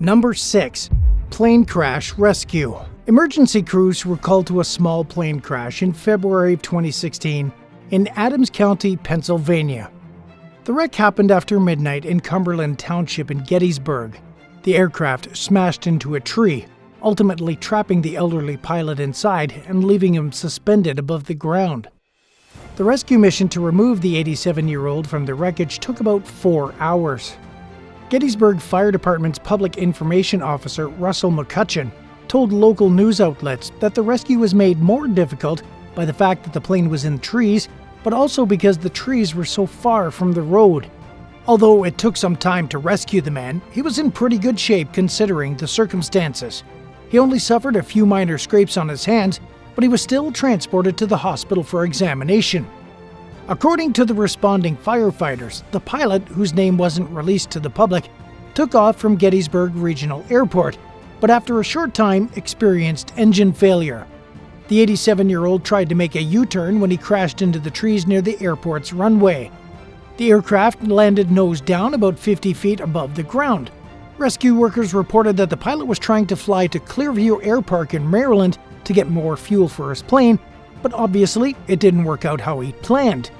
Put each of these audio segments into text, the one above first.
Number 6. Plane Crash Rescue. Emergency crews were called to a small plane crash in February of 2016 in Adams County, Pennsylvania. The wreck happened after midnight in Cumberland Township in Gettysburg. The aircraft smashed into a tree, ultimately trapping the elderly pilot inside and leaving him suspended above the ground. The rescue mission to remove the 87-year-old from the wreckage took about 4 hours. Gettysburg Fire Department's Public Information Officer Russell McCutcheon told local news outlets that the rescue was made more difficult by the fact that the plane was in trees, but also because the trees were so far from the road. Although it took some time to rescue the man, he was in pretty good shape considering the circumstances. He only suffered a few minor scrapes on his hands, but he was still transported to the hospital for examination. According to the responding firefighters, the pilot, whose name wasn't released to the public, took off from Gettysburg Regional Airport, but after a short time experienced engine failure. The 87-year-old tried to make a U-turn when he crashed into the trees near the airport's runway. The aircraft landed nose down about 50 feet above the ground. Rescue workers reported that the pilot was trying to fly to Clearview Air Park in Maryland to get more fuel for his plane, but obviously it didn't work out how he'd planned.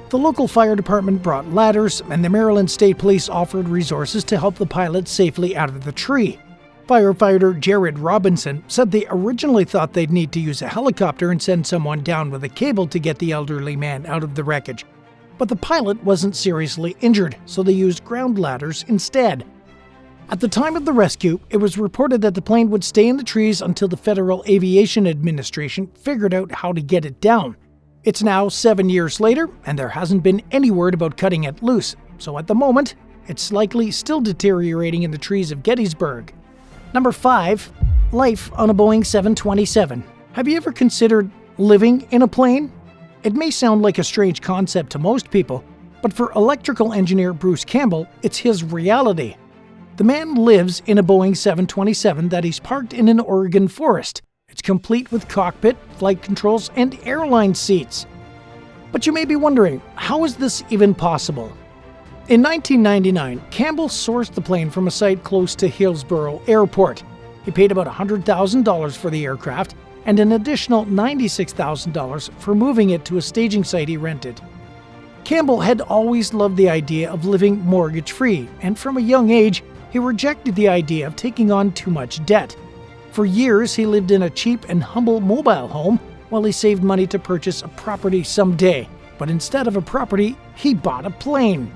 The local fire department brought ladders, and the Maryland State Police offered resources to help the pilot safely out of the tree. Firefighter Jared Robinson said they originally thought they'd need to use a helicopter and send someone down with a cable to get the elderly man out of the wreckage. But the pilot wasn't seriously injured, so they used ground ladders instead. At the time of the rescue, it was reported that the plane would stay in the trees until the Federal Aviation Administration figured out how to get it down. It's now 7 years later, and there hasn't been any word about cutting it loose, so at the moment, it's likely still deteriorating in the trees of Gettysburg. Number 5. Life on a Boeing 727. Have you ever considered living in a plane? It may sound like a strange concept to most people, but for electrical engineer Bruce Campbell, it's his reality. The man lives in a Boeing 727 that he's parked in an Oregon forest. It's complete with cockpit, flight controls, and airline seats. But you may be wondering, how is this even possible? In 1999, Campbell sourced the plane from a site close to Hillsborough Airport. He paid about $100,000 for the aircraft and an additional $96,000 for moving it to a staging site he rented. Campbell had always loved the idea of living mortgage-free, and from a young age, he rejected the idea of taking on too much debt. For years, he lived in a cheap and humble mobile home while he saved money to purchase a property someday. But instead of a property, he bought a plane.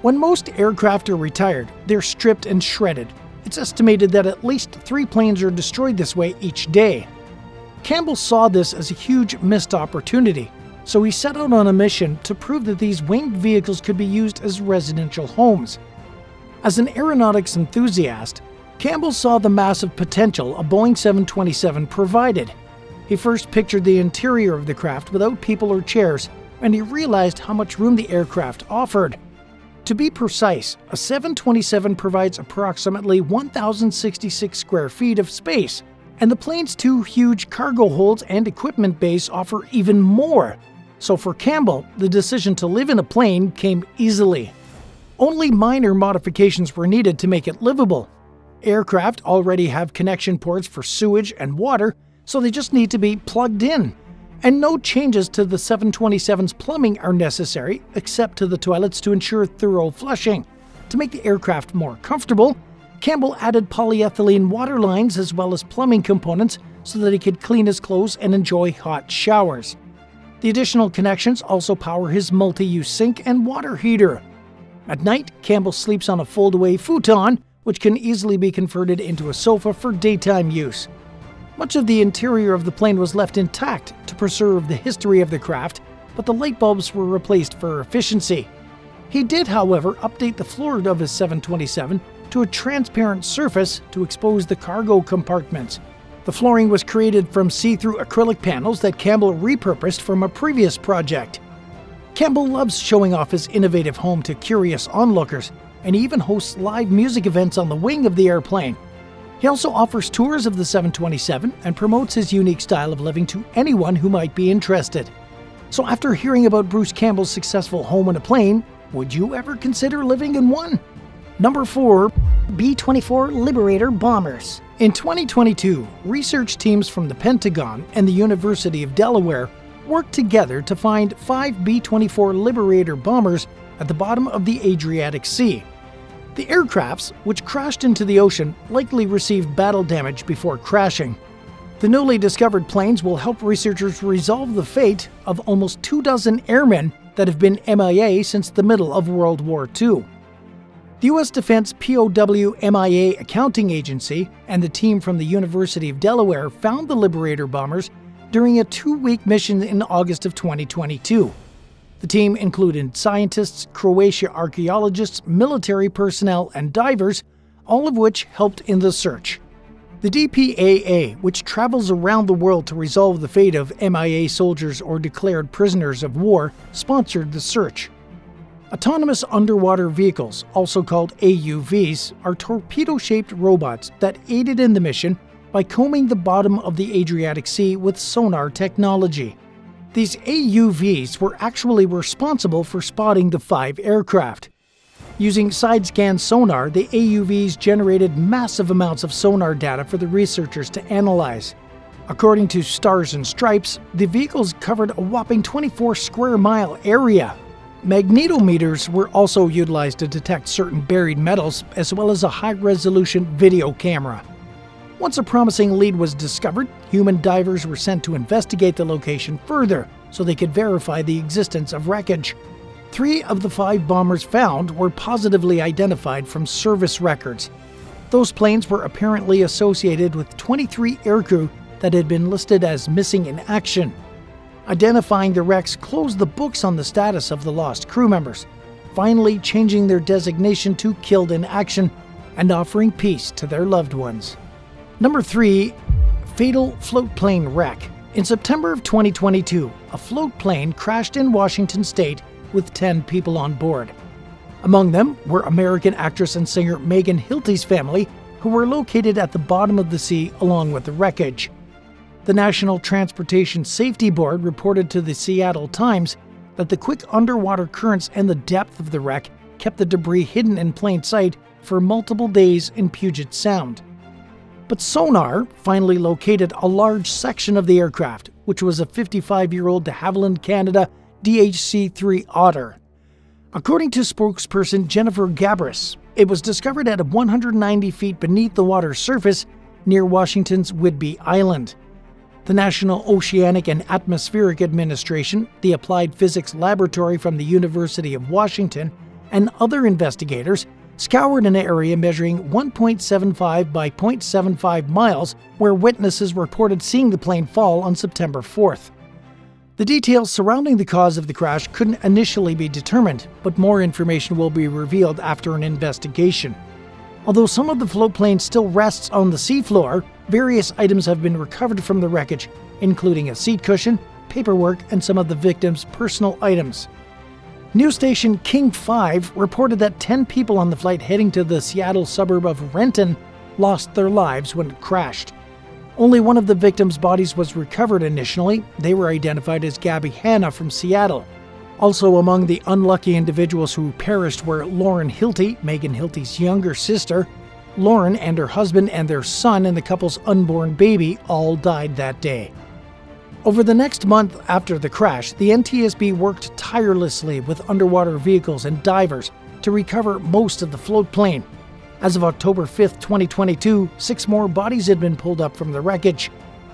When most aircraft are retired, they're stripped and shredded. It's estimated that at least 3 planes are destroyed this way each day. Campbell saw this as a huge missed opportunity, so he set out on a mission to prove that these winged vehicles could be used as residential homes. As an aeronautics enthusiast, Campbell saw the massive potential a Boeing 727 provided. He first pictured the interior of the craft without people or chairs, and he realized how much room the aircraft offered. To be precise, a 727 provides approximately 1,066 square feet of space, and the plane's 2 huge cargo holds and equipment bays offer even more. So for Campbell, the decision to live in a plane came easily. Only minor modifications were needed to make it livable. Aircraft already have connection ports for sewage and water, so they just need to be plugged in. And no changes to the 727's plumbing are necessary, except to the toilets to ensure thorough flushing. To make the aircraft more comfortable, Campbell added polyethylene water lines as well as plumbing components so that he could clean his clothes and enjoy hot showers. The additional connections also power his multi-use sink and water heater. At night, Campbell sleeps on a fold-away futon, which can easily be converted into a sofa for daytime use. Much of the interior of the plane was left intact to preserve the history of the craft, but the light bulbs were replaced for efficiency. He did, however, update the floor of his 727 to a transparent surface to expose the cargo compartments. The flooring was created from see-through acrylic panels that Campbell repurposed from a previous project. Campbell loves showing off his innovative home to curious onlookers, and he even hosts live music events on the wing of the airplane. He also offers tours of the 727 and promotes his unique style of living to anyone who might be interested. So after hearing about Bruce Campbell's successful home in a plane, would you ever consider living in one? Number 4. B-24 Liberator bombers. In 2022, research teams from the Pentagon and the University of Delaware worked together to find 5 B-24 Liberator bombers at the bottom of the Adriatic Sea. The aircrafts, which crashed into the ocean, likely received battle damage before crashing. The newly discovered planes will help researchers resolve the fate of almost 24 airmen that have been MIA since the middle of World War II. The U.S. Defense POW MIA Accounting Agency and the team from the University of Delaware found the Liberator bombers during a 2-week mission in August of 2022. The team included scientists, Croatia archaeologists, military personnel, and divers, all of which helped in the search. The DPAA, which travels around the world to resolve the fate of MIA soldiers or declared prisoners of war, sponsored the search. Autonomous underwater vehicles, also called AUVs, are torpedo-shaped robots that aided in the mission by combing the bottom of the Adriatic Sea with sonar technology. These AUVs were actually responsible for spotting the 5 aircraft. Using side-scan sonar, the AUVs generated massive amounts of sonar data for the researchers to analyze. According to Stars and Stripes, the vehicles covered a whopping 24 square mile area. Magnetometers were also utilized to detect certain buried metals, as well as a high-resolution video camera. Once a promising lead was discovered, human divers were sent to investigate the location further so they could verify the existence of wreckage. 3 of the 5 bombers found were positively identified from service records. Those planes were apparently associated with 23 aircrew that had been listed as missing in action. Identifying the wrecks closed the books on the status of the lost crew members, finally changing their designation to killed in action and offering peace to their loved ones. Number 3. Fatal float plane wreck. In September of 2022, a float plane crashed in Washington state with 10 people on board. Among them were American actress and singer Megan Hilty's family, who were located at the bottom of the sea along with the wreckage. The National Transportation Safety Board reported to the Seattle Times that the quick underwater currents and the depth of the wreck kept the debris hidden in plain sight for multiple days in Puget Sound. But sonar finally located a large section of the aircraft, which was a 55-year-old de Havilland, Canada DHC-3 Otter. According to spokesperson Jennifer Gabris, it was discovered at 190 feet beneath the water's surface near Washington's Whidbey Island. The National Oceanic and Atmospheric Administration, the Applied Physics Laboratory from the University of Washington, and other investigators scoured an area measuring 1.75 by 0.75 miles where witnesses reported seeing the plane fall on September 4th. The details surrounding the cause of the crash couldn't initially be determined, but more information will be revealed after an investigation. Although some of the floatplane still rests on the seafloor, various items have been recovered from the wreckage, including a seat cushion, paperwork, and some of the victims' personal items. News station King 5 reported that 10 people on the flight heading to the Seattle suburb of Renton lost their lives when it crashed. Only one of the victims' bodies was recovered initially. They were identified as Gabby Hanna from Seattle. Also among the unlucky individuals who perished were Lauren Hilty, Megan Hilty's younger sister. Lauren and her husband and their son and the couple's unborn baby all died that day. Over the next month after the crash, the NTSB worked tirelessly with underwater vehicles and divers to recover most of the float plane. As of October 5, 2022, 6 more bodies had been pulled up from the wreckage.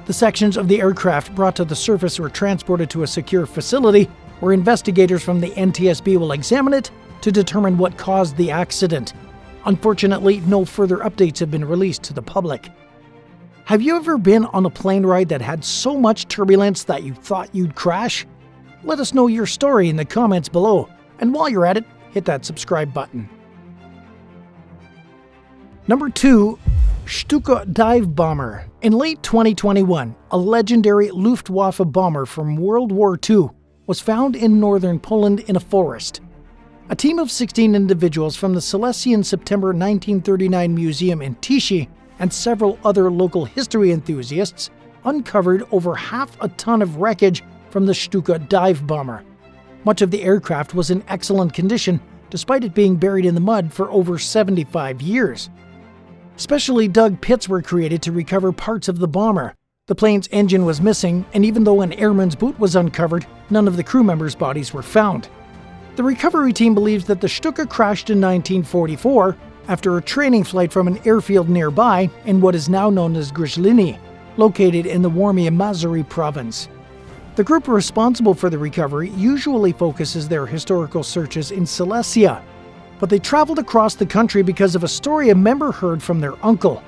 The sections of the aircraft brought to the surface were transported to a secure facility where investigators from the NTSB will examine it to determine what caused the accident. Unfortunately, no further updates have been released to the public. Have you ever been on a plane ride that had so much turbulence that you thought you'd crash? Let us know your story in the comments below, and while you're at it, hit that subscribe button. Number 2. Stuka dive bomber. In late 2021, a legendary Luftwaffe bomber from World War II was found in northern Poland in a forest. A team of 16 individuals from the Silesian September 1939 Museum in Tichy and several other local history enthusiasts uncovered over half a ton of wreckage from the Stuka dive bomber. Much of the aircraft was in excellent condition, despite it being buried in the mud for over 75 years. Specially dug pits were created to recover parts of the bomber. The plane's engine was missing, and even though an airman's boot was uncovered, none of the crew members' bodies were found. The recovery team believes that the Stuka crashed in 1944 after a training flight from an airfield nearby in what is now known as Gryzliny, located in the Warmia-Mazury province. The group responsible for the recovery usually focuses their historical searches in Silesia, but they traveled across the country because of a story a member heard from their uncle.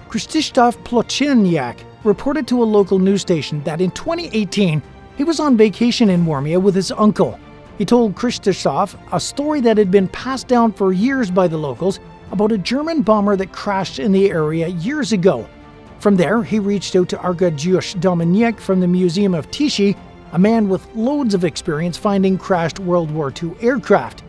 Krzysztof Plotniak reported to a local news station that in 2018 he was on vacation in Warmia with his uncle. He told Krzysztof a story that had been passed down for years by the locals about a German bomber that crashed in the area years ago. From there, he reached out to Arkadiusz Dominiak from the Museum of Tichy, a man with loads of experience finding crashed World War II aircraft.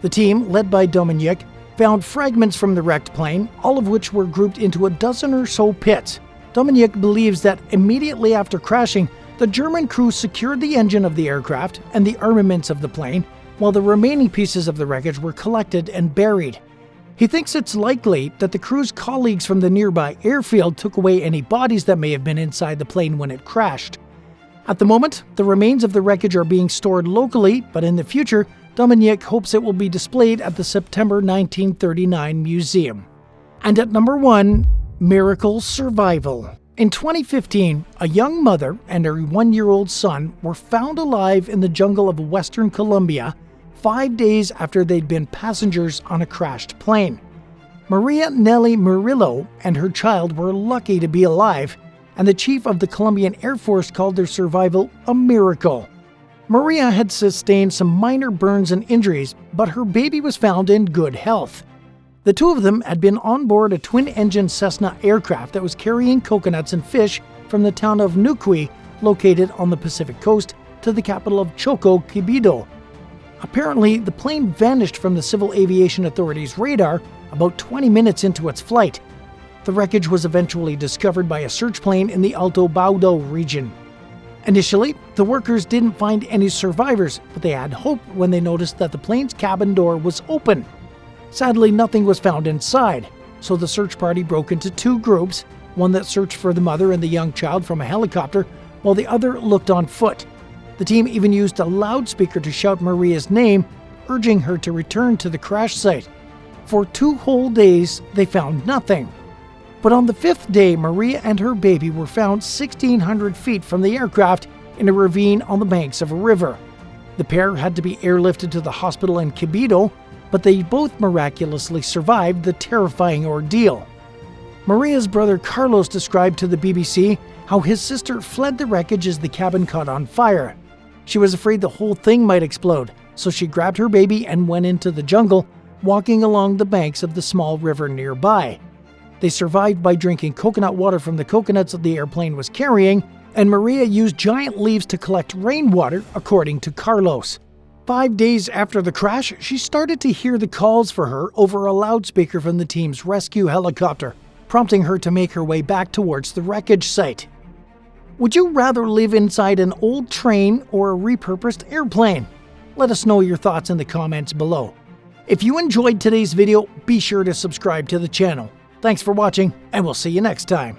The team, led by Dominiak, found fragments from the wrecked plane, all of which were grouped into a dozen or so pits. Dominiak believes that immediately after crashing, the German crew secured the engine of the aircraft and the armaments of the plane, while the remaining pieces of the wreckage were collected and buried. He thinks it's likely that the crew's colleagues from the nearby airfield took away any bodies that may have been inside the plane when it crashed. At the moment, the remains of the wreckage are being stored locally, but in the future, Dominiak hopes it will be displayed at the September 1939 museum. And at number 1, Miracle Survival. In 2015, a young mother and her 1-year-old son were found alive in the jungle of Western Colombia 5 days after they'd been passengers on a crashed plane. Maria Nelly Murillo and her child were lucky to be alive, and the chief of the Colombian Air Force called their survival a miracle. Maria had sustained some minor burns and injuries, but her baby was found in good health. The two of them had been on board a twin-engine Cessna aircraft that was carrying coconuts and fish from the town of Nuquí, located on the Pacific coast, to the capital of Choco, Quibdó. Apparently, the plane vanished from the Civil Aviation Authority's radar about 20 minutes into its flight. The wreckage was eventually discovered by a search plane in the Alto Baudó region. Initially, the workers didn't find any survivors, but they had hope when they noticed that the plane's cabin door was open. Sadly, nothing was found inside, so the search party broke into 2 groups, one that searched for the mother and the young child from a helicopter, while the other looked on foot. The team even used a loudspeaker to shout Maria's name, urging her to return to the crash site. For 2 whole days, they found nothing. But on the 5th day, Maria and her baby were found 1,600 feet from the aircraft in a ravine on the banks of a river. The pair had to be airlifted to the hospital in Quibdó, but they both miraculously survived the terrifying ordeal. Maria's brother Carlos described to the BBC how his sister fled the wreckage as the cabin caught on fire. She was afraid the whole thing might explode, so she grabbed her baby and went into the jungle, walking along the banks of the small river nearby. They survived by drinking coconut water from the coconuts that the airplane was carrying, and Maria used giant leaves to collect rainwater, according to Carlos. 5 days after the crash, she started to hear the calls for her over a loudspeaker from the team's rescue helicopter, prompting her to make her way back towards the wreckage site. Would you rather live inside an old train or a repurposed airplane? Let us know your thoughts in the comments below. If you enjoyed today's video, be sure to subscribe to the channel. Thanks for watching, and we'll see you next time.